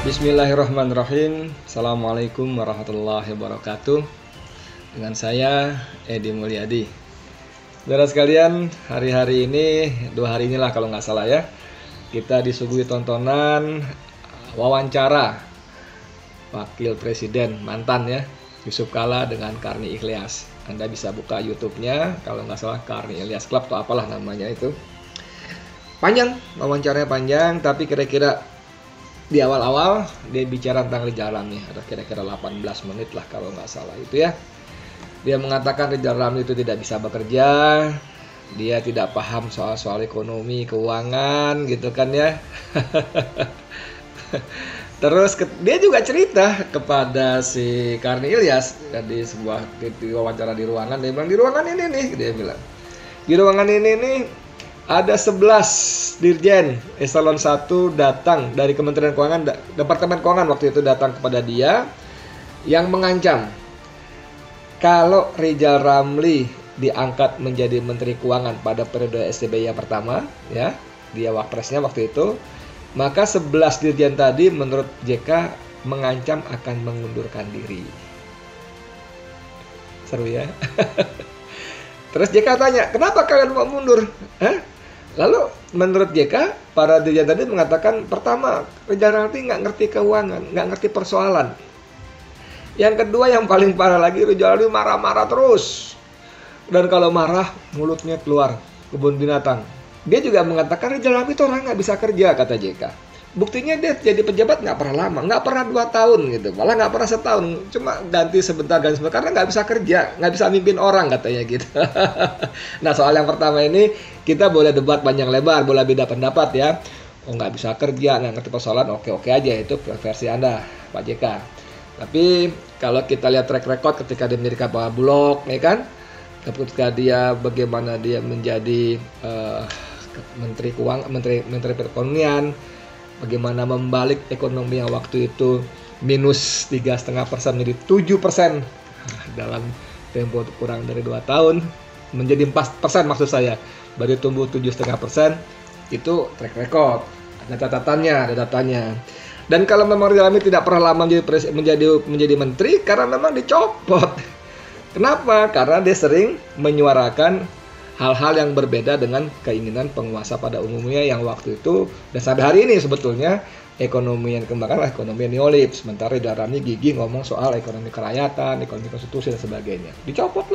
Bismillahirrahmanirrahim. Assalamualaikum warahmatullahi wabarakatuh. Dengan saya Edi Mulyadi. Saudara sekalian, hari-hari ini, 2 hari inilah kalau nggak salah ya, kita disuguhi tontonan wawancara Wakil Presiden mantan ya, Yusuf Kala dengan Karni Ilyas. Anda bisa buka YouTube-nya, kalau nggak salah Karni Ilyas Club atau apalah namanya itu. Panjang, wawancaranya panjang, tapi kira-kira di awal-awal dia bicara tentang Rizal Ramli, ada kira-kira 18 menit lah kalau nggak salah itu ya. Dia mengatakan Rizal Ramli itu tidak bisa bekerja, dia tidak paham soal ekonomi, keuangan gitu kan ya. Terus dia juga cerita kepada si Karni Ilyas di sebuah wawancara di ruangan, dia bilang di ruangan ini nih, dia bilang di ruangan ini nih ada 11 dirjen eselon 1 datang dari Kementerian Keuangan, Departemen Keuangan waktu itu datang kepada dia yang mengancam kalau Rizal Ramli diangkat menjadi Menteri Keuangan pada periode SBY yang pertama ya, dia wapresnya waktu itu, maka 11 dirjen tadi menurut JK mengancam akan mengundurkan diri. Seru ya. Terus JK tanya, kenapa kalian mau mundur? Lalu menurut JK, para dirjen tadi mengatakan, pertama, Rizal Ramli nggak ngerti keuangan, nggak ngerti persoalan. Yang kedua, yang paling parah lagi, Rizal Ramli marah-marah terus. Dan kalau marah, mulutnya keluar kebun binatang. Dia juga mengatakan Rizal Ramli itu orang nggak bisa kerja, kata JK. Buktinya dia jadi pejabat nggak pernah lama, nggak pernah 2 tahun gitu, malah nggak pernah setahun, cuma ganti sebentar karena nggak bisa kerja, nggak bisa mimpin orang katanya gitu. Nah soal yang pertama ini kita boleh debat panjang lebar, boleh beda pendapat ya. Oh nggak bisa kerja, nggak ngerti persoalan, oke aja itu versi Anda Pak JK. Tapi kalau kita lihat track record ketika dia menjadi Kepala Bulog, ya kan, ketika dia bagaimana dia menjadi Menteri Keuangan, Menteri Perekonomian, bagaimana membalik ekonomi yang waktu itu minus 3,5% menjadi 7% dalam tempo kurang dari 2 tahun, menjadi 4% maksud saya, baru tumbuh 7,5%, itu track record, ada catatannya, ada datanya. Dan kalau memang Rizal Ramli tidak pernah lama menjadi menteri karena memang dicopot. Kenapa? Karena dia sering menyuarakan hal-hal yang berbeda dengan keinginan penguasa pada umumnya yang waktu itu, dan sampai hari ini sebetulnya ekonomi yang dikembangkan adalah ekonomi neolib. Sementara Rizal Ramli gigih ngomong soal ekonomi kerakyatan, ekonomi konstitusi dan sebagainya. Dicopot.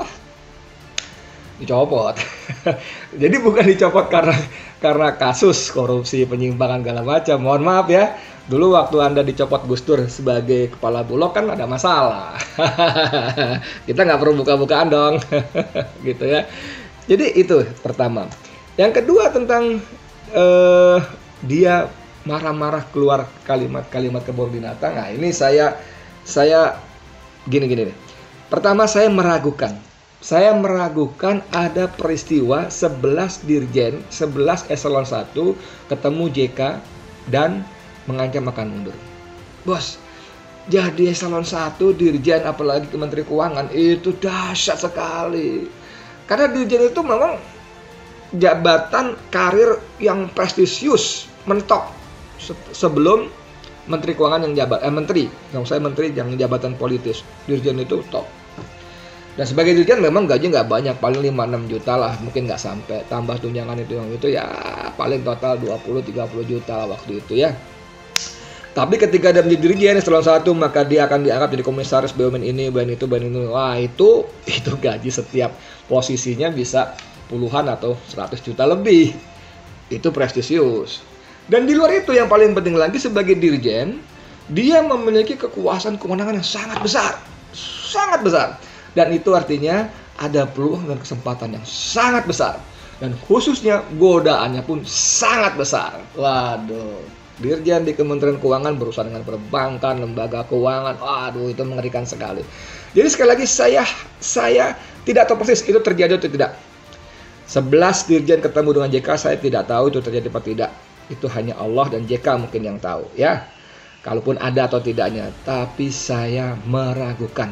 Jadi bukan dicopot karena kasus korupsi, penyimpangan segala macam. Mohon maaf ya. Dulu waktu Anda dicopot Gus Dur sebagai Kepala Bulog kan ada masalah. Kita nggak perlu buka-bukaan dong. Gitu ya. Jadi itu pertama. Yang kedua tentang dia marah-marah keluar kalimat-kalimat kebun binatang. Nah ini saya gini nih. Pertama saya meragukan ada peristiwa 11 dirjen, 11 eselon 1 ketemu JK dan mengancam akan mundur. Bos, jadi eselon 1 dirjen apalagi ke Menteri Keuangan itu dahsyat sekali. Karena dirjen itu memang jabatan karir yang prestisius, mentok sebelum Menteri Keuangan yang menteri yang jabatan politis. Dirjen itu top. Dan sebagai dirjen memang gaji nggak banyak, paling 5-6 juta lah, mungkin nggak sampai. Tambah tunjangan itu ya paling total 20-30 juta lah waktu itu ya. Tapi ketika dia menjadi dirjen eselon 1, maka dia akan diangkat jadi komisaris BUMN ini, BUMN itu. Wah, itu gaji setiap posisinya bisa puluhan atau 100 juta lebih. Itu prestisius. Dan di luar itu yang paling penting lagi, sebagai dirjen, dia memiliki kekuasaan kewenangan yang sangat besar. Sangat besar. Dan itu artinya ada peluang dan kesempatan yang sangat besar. Dan khususnya godaannya pun sangat besar. Waduh. Dirjen di Kementerian Keuangan berurusan dengan perbankan, lembaga keuangan, waduh itu mengerikan sekali. Jadi sekali lagi saya tidak tahu persis itu terjadi atau tidak. 11 dirjen ketemu dengan JK, saya tidak tahu itu terjadi atau tidak. Itu hanya Allah dan JK mungkin yang tahu ya. Kalaupun ada atau tidaknya, tapi saya meragukan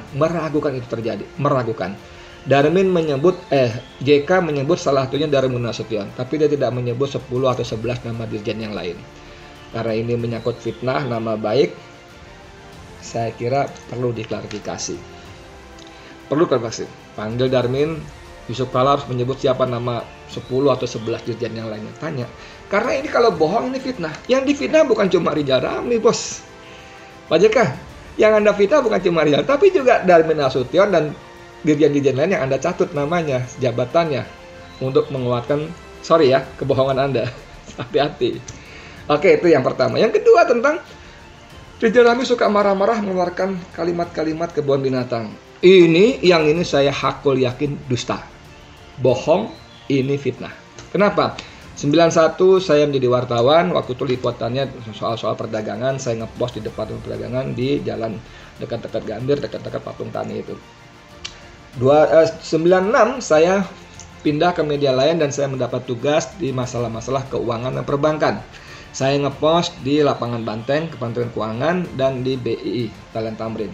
itu terjadi, meragukan. JK menyebut salah satunya Darmin Nasution, tapi dia tidak menyebut 10 atau 11 nama dirjen yang lain. Karena ini menyangkut fitnah nama baik, saya kira perlu diklarifikasi. Perlu klarifikasi. Panggil Darmin, Yusuf Kala harus menyebut siapa nama 10 atau 11 dirjen yang lainnya. Tanya. Karena ini kalau bohong ini fitnah. Yang difitnah bukan cuma Rizal Ramli, bos. Pak JK, yang Anda fitnah bukan cuma Rizal, tapi juga Darmin Nasution dan dirjen-dirjen lain yang Anda catut namanya, jabatannya, untuk menguatkan, sorry ya, kebohongan Anda. Hati-hati. Oke, itu yang pertama. Yang kedua tentang Rizal Ramli suka marah-marah mengeluarkan kalimat-kalimat kebun binatang. Ini saya hakul yakin dusta. Bohong, ini fitnah. Kenapa? 91 saya menjadi wartawan, waktu itu liputannya soal perdagangan, saya ngepost di departemen perdagangan di jalan dekat-dekat Gambir, dekat-dekat Patung Tani itu. 96 saya pindah ke media lain dan saya mendapat tugas di masalah-masalah keuangan dan perbankan. Saya ngepost di Lapangan Banteng, Kementerian Keuangan, dan di BII, Talent Tamrin.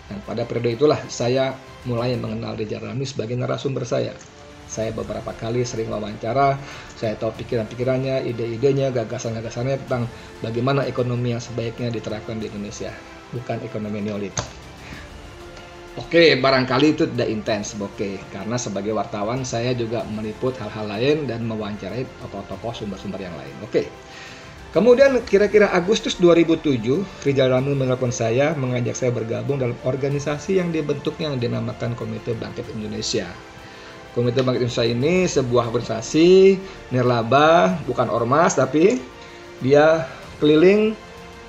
Nah, pada periode itulah saya mulai mengenal Rizal Ramli sebagai narasumber saya. Saya beberapa kali sering wawancara, saya tahu pikiran-pikirannya, ide-idenya, gagasan-gagasannya tentang bagaimana ekonomi yang sebaiknya diterapkan di Indonesia, bukan ekonomi neolib. Oke, barangkali itu tidak intens, oke, karena sebagai wartawan saya juga meliput hal-hal lain dan mewawancarai tokoh-tokoh sumber-sumber yang lain. Oke. Kemudian kira-kira Agustus 2007, Rizal Ramli menelpon saya, mengajak saya bergabung dalam organisasi yang dibentuknya yang dinamakan Komite Bangkit Indonesia. Komite Bangkit Indonesia ini sebuah organisasi nirlaba, bukan ormas, tapi dia keliling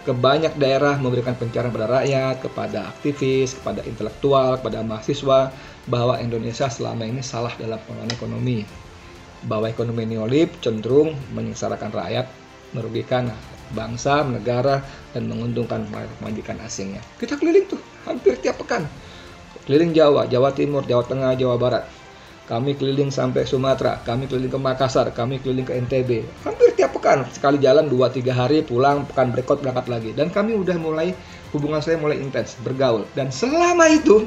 ke banyak daerah memberikan pencerahan kepada rakyat, kepada aktivis, kepada intelektual, kepada mahasiswa, bahwa Indonesia selama ini salah dalam pengelolaan ekonomi. Bahwa ekonomi neolib cenderung menyengsarakan rakyat, merugikan bangsa, negara, dan menguntungkan majikan asingnya. Kita keliling tuh hampir tiap pekan. Keliling Jawa, Jawa Timur, Jawa Tengah, Jawa Barat. Kami keliling sampai Sumatera, kami keliling ke Makassar, kami keliling ke NTB. Hampir tiap pekan, sekali jalan 2-3 hari, pulang, pekan berikut berangkat lagi. Dan kami udah mulai, hubungan saya mulai intens, bergaul. Dan selama itu,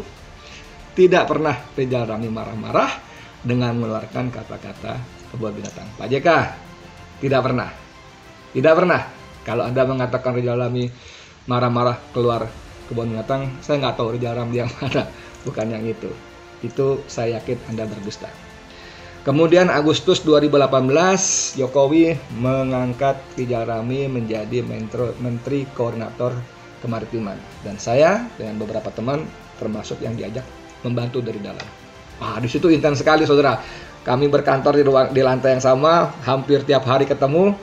tidak pernah Rizal Ramli marah-marah dengan mengeluarkan kata-kata kebun binatang. Pak JK, tidak pernah. Tidak pernah. Kalau Anda mengatakan Rizal Ramli marah-marah keluar kebun binatang, saya nggak tahu Rizal Ramli yang mana. Bukan yang itu. Itu saya yakin Anda berdusta. Kemudian Agustus 2018, Jokowi mengangkat Rizal Ramli menjadi Menteri Koordinator Kemaritiman. Dan saya dengan beberapa teman termasuk yang diajak membantu dari dalam. Di situ intens sekali, saudara. Kami berkantor di lantai yang sama, hampir tiap hari ketemu.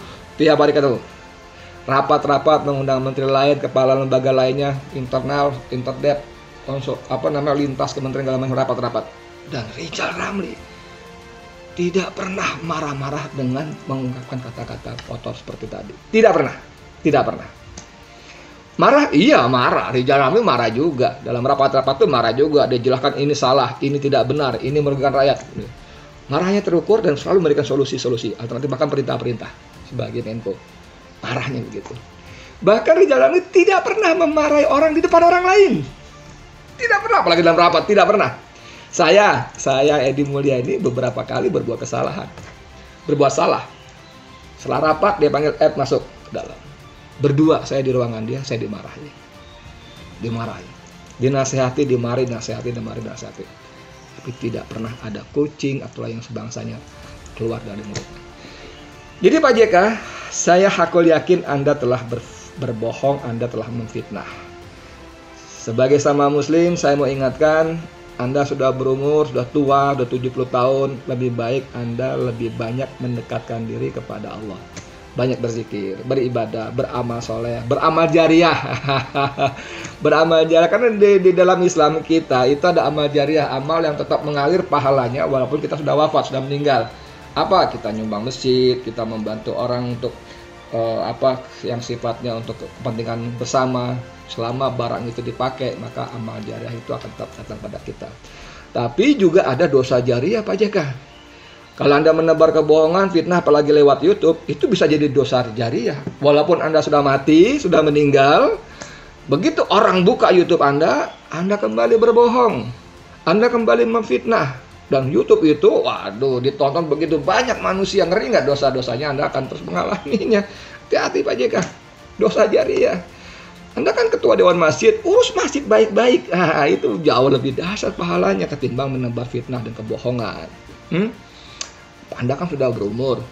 Rapat-rapat mengundang menteri lain, kepala lembaga lainnya, internal, interdep, lintas kementerian dalam rapat-rapat. Dan Rizal Ramli tidak pernah marah-marah dengan mengungkapkan kata-kata kotor seperti tadi. Tidak pernah. Marah? Iya marah. Rizal Ramli marah juga. Dalam rapat-rapat itu marah juga. Dia jelaskan ini salah, ini tidak benar, ini merugikan rakyat. Marahnya terukur dan selalu memberikan solusi-solusi alternatif, bahkan perintah-perintah sebagai Menko. Marahnya begitu. Bahkan Rizal Ramli tidak pernah memarahi orang di depan orang lain. Tidak pernah, apalagi dalam rapat, tidak pernah. Saya Edi Mulia ini beberapa kali berbuat salah. Setelah rapat dia panggil Ed masuk ke dalam. Berdua saya di ruangan dia, saya dimarahi. Dinasehati, dimarahi. Tapi tidak pernah ada coaching atau yang sebangsanya keluar dari mulutnya. Jadi Pak JK, saya hakul yakin Anda telah berbohong, Anda telah memfitnah. Sebagai sama muslim, saya mau ingatkan, Anda sudah berumur, sudah tua, sudah 70 tahun, lebih baik Anda lebih banyak mendekatkan diri kepada Allah. Banyak berzikir, beribadah, beramal soleh, beramal jariah. Beramal jariah, karena di dalam Islam kita, itu ada amal jariah, amal yang tetap mengalir pahalanya walaupun kita sudah wafat, sudah meninggal. Apa? Kita nyumbang masjid, kita membantu orang untuk yang sifatnya untuk kepentingan bersama. Selama barang itu dipakai, maka amal jariah itu akan tetap datang pada kita. Tapi juga ada dosa jariah, Pak JK. Kalau Anda menebar kebohongan, fitnah, apalagi lewat YouTube, itu bisa jadi dosa jariah. Walaupun Anda sudah mati, sudah meninggal, begitu orang buka YouTube Anda kembali berbohong. Anda kembali memfitnah. Dan YouTube itu, ditonton begitu banyak manusia. Ngeri nggak dosa-dosanya? Anda akan terus mengalaminya. Hati-hati Pak JK, dosa jariah. Anda kan ketua dewan masjid, urus masjid baik-baik. Itu jauh lebih dahsyat pahalanya ketimbang menebar fitnah dan kebohongan. Anda kan sudah berumur,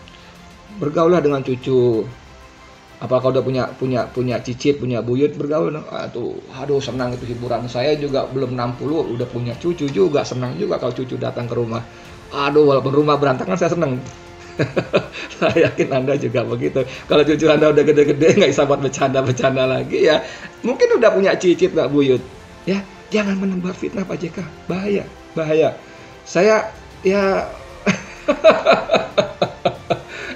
bergaulah dengan cucu. Apakah udah punya cicit, punya buyut, bergaul. Aduh senang itu hiburan. Saya juga belum 60, udah punya cucu juga, senang juga kalau cucu datang ke rumah. Aduh, walaupun rumah berantakan saya senang. Saya yakin Anda juga begitu. Kalau cucu Anda udah gede-gede, nggak bisa buat bercanda-bercanda lagi ya, mungkin udah punya cicit, nggak buyut. Ya, jangan menebar fitnah Pak JK. Bahaya. Saya ya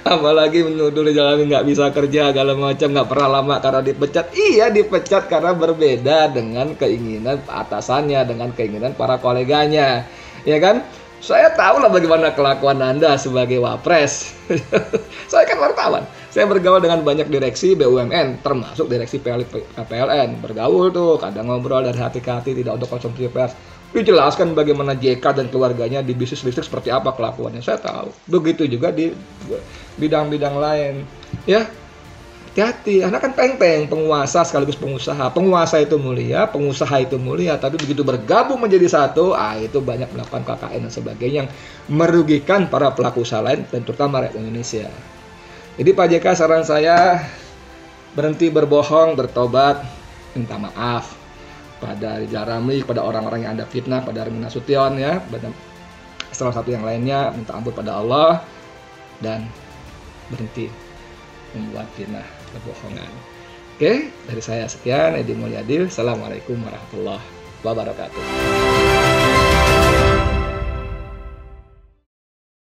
apalagi menuduh jalan nggak bisa kerja segala macam, nggak pernah lama karena dipecat. Iya, dipecat karena berbeda dengan keinginan atasannya, dengan keinginan para koleganya, ya kan? Saya tahu lah bagaimana kelakuan Anda sebagai wapres. Saya kan wartawan. Saya bergaul dengan banyak direksi BUMN, termasuk direksi PLN. Bergaul tuh, kadang ngobrol dari hati ke hati, tidak untuk konsumsi pers. Dijelaskan bagaimana JK dan keluarganya di bisnis listrik seperti apa kelakuannya. Saya tahu. Begitu juga di bidang-bidang lain. Ya, hati-hati, Anda kan peng-peng, penguasa sekaligus pengusaha. Penguasa itu mulia, pengusaha itu mulia, tapi begitu bergabung menjadi satu, itu banyak melakukan KKN dan sebagainya yang merugikan para pelaku usaha lain dan terutama rakyat Indonesia. Jadi Pak JK, saran saya berhenti berbohong, bertobat, minta maaf pada Rizal Ramli, pada orang-orang yang Anda fitnah, pada Armin Nasution ya, salah satu yang lainnya, minta ampun pada Allah dan berhenti membuat fitnah kebohongan. Oke, dari saya sekian, Edi Mulyadi. Assalamualaikum warahmatullahi wabarakatuh.